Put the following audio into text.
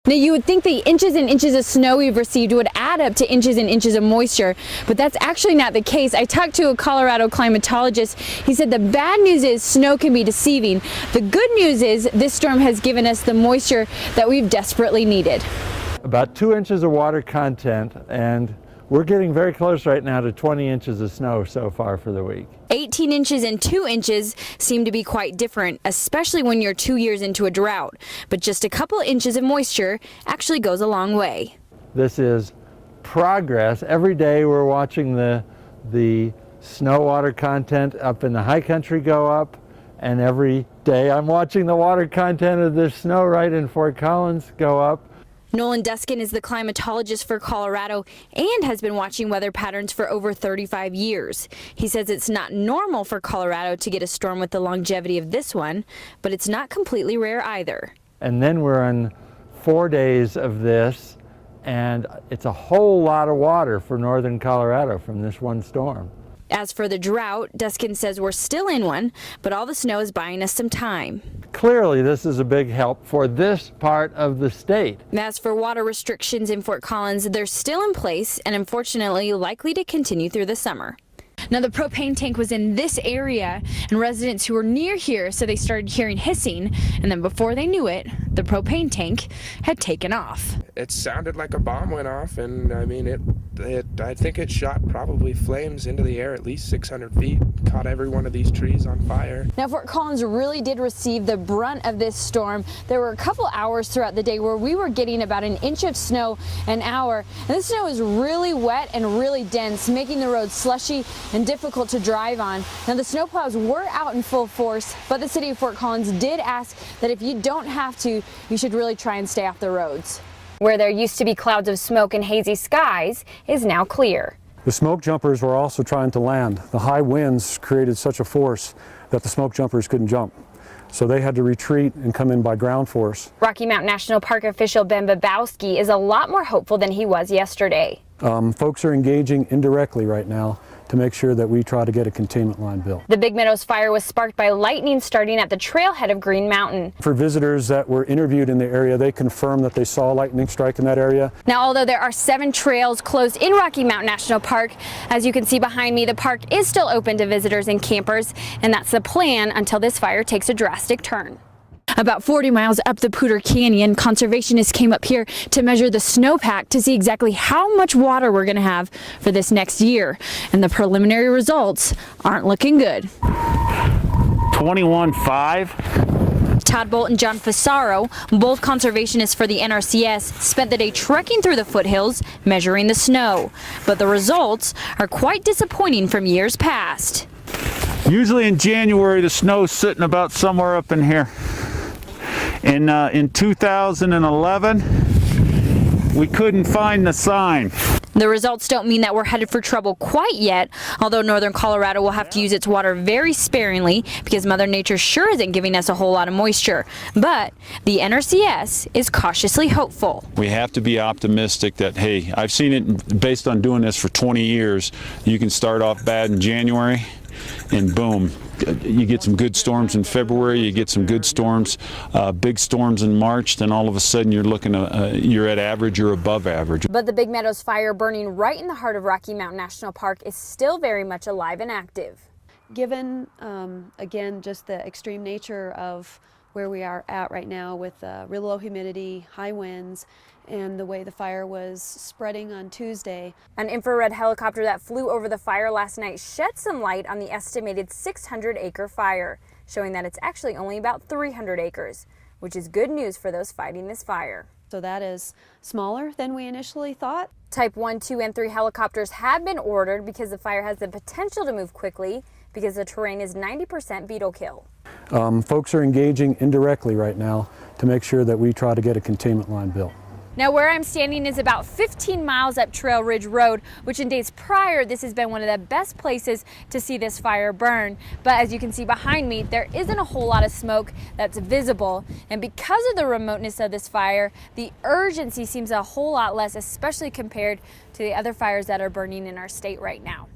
Now, you would think the inches and inches of snow we've received would add up to inches and inches of moisture, but that's actually not the case. I talked to a Colorado climatologist. He said the bad news is snow can be deceiving. The good news is this storm has given us the moisture that we've desperately needed. About 2 inches of water content, and we're getting very close right now to 20 inches of snow so far for the week. 18 inches and 2 inches seem to be quite different, especially when you're 2 years into a drought. But just a couple inches of moisture actually goes a long way. This is progress. Every day we're watching the snow water content up in the high country go up, and every day I'm watching the water content of this snow right in Fort Collins go up. Nolan Duskin is the climatologist for Colorado and has been watching weather patterns for over 35 years. He says it's not normal for Colorado to get a storm with the longevity of this one, but it's not completely rare either. And then we're on 4 days of this, and it's a whole lot of water for northern Colorado from this one storm. As for the drought, Duskin says we're still in one, but all the snow is buying us some time. Clearly, this is a big help for this part of the state. As for water restrictions in Fort Collins, they're still in place and unfortunately likely to continue through the summer. Now, the propane tank was in this area, and residents who were near here said they started hearing hissing, and then before they knew it, the propane tank had taken off. It sounded like a bomb went off, and I mean, I think it shot probably flames into the air at least 600 feet, caught every one of these trees on fire. Now, Fort Collins really did receive the brunt of this storm. There were a couple hours throughout the day where we were getting about an inch of snow an hour, and this snow is really wet and really dense, making the roads slushy and difficult to drive on. Now, the snowplows were out in full force, but the city of Fort Collins did ask that if you don't have to, you should really try and stay off the roads. Where there used to be clouds of smoke and hazy skies is now clear. The smoke jumpers were also trying to land. The high winds created such a force that the smoke jumpers couldn't jump. So they had to retreat and come in by ground force. Rocky Mountain National Park official Ben Babowski is a lot more hopeful than he was yesterday. Folks are engaging indirectly right now to make sure that we try to get a containment line built. The Big Meadows fire was sparked by lightning starting at the trailhead of Green Mountain. For visitors that were interviewed in the area, they confirmed that they saw lightning strike in that area. Now, although there are 7 trails closed in Rocky Mountain National Park, as you can see behind me, the park is still open to visitors and campers, and that's the plan until this fire takes a drastic turn. About 40 miles up the Poudre Canyon, conservationists came up here to measure the snowpack to see exactly how much water we're going to have for this next year. And the preliminary results aren't looking good. 21.5. Todd Bolt and John Fasaro, both conservationists for the NRCS, spent the day trekking through the foothills, measuring the snow. But the results are quite disappointing from years past. Usually in January, the snow's sitting about somewhere up in here. In 2011, we couldn't find the sign. The results don't mean that we're headed for trouble quite yet, although northern Colorado will have to use its water very sparingly because Mother Nature sure isn't giving us a whole lot of moisture. But the NRCS is cautiously hopeful. We have to be optimistic that, hey, I've seen it based on doing this for 20 years. You can start off bad in January and boom, you get some good storms in February, you get some good storms, big storms in March, then all of a sudden you're looking you're at average or above average. But the Big Meadows fire burning right in the heart of Rocky Mountain National Park is still very much alive and active. Given, again, just the extreme nature of where we are at right now with real low humidity, high winds, and the way the fire was spreading on Tuesday. An infrared helicopter that flew over the fire last night shed some light on the estimated 600-acre fire, showing that it's actually only about 300 acres, which is good news for those fighting this fire. So that is smaller than we initially thought. Type 1, 2, and 3 helicopters have been ordered because the fire has the potential to move quickly because the terrain is 90% beetle kill. Folks are engaging indirectly right now to make sure that we try to get a containment line built. Now, where I'm standing is about 15 miles up Trail Ridge Road, which in days prior, this has been one of the best places to see this fire burn. But as you can see behind me, there isn't a whole lot of smoke that's visible. And because of the remoteness of this fire, the urgency seems a whole lot less, especially compared to the other fires that are burning in our state right now.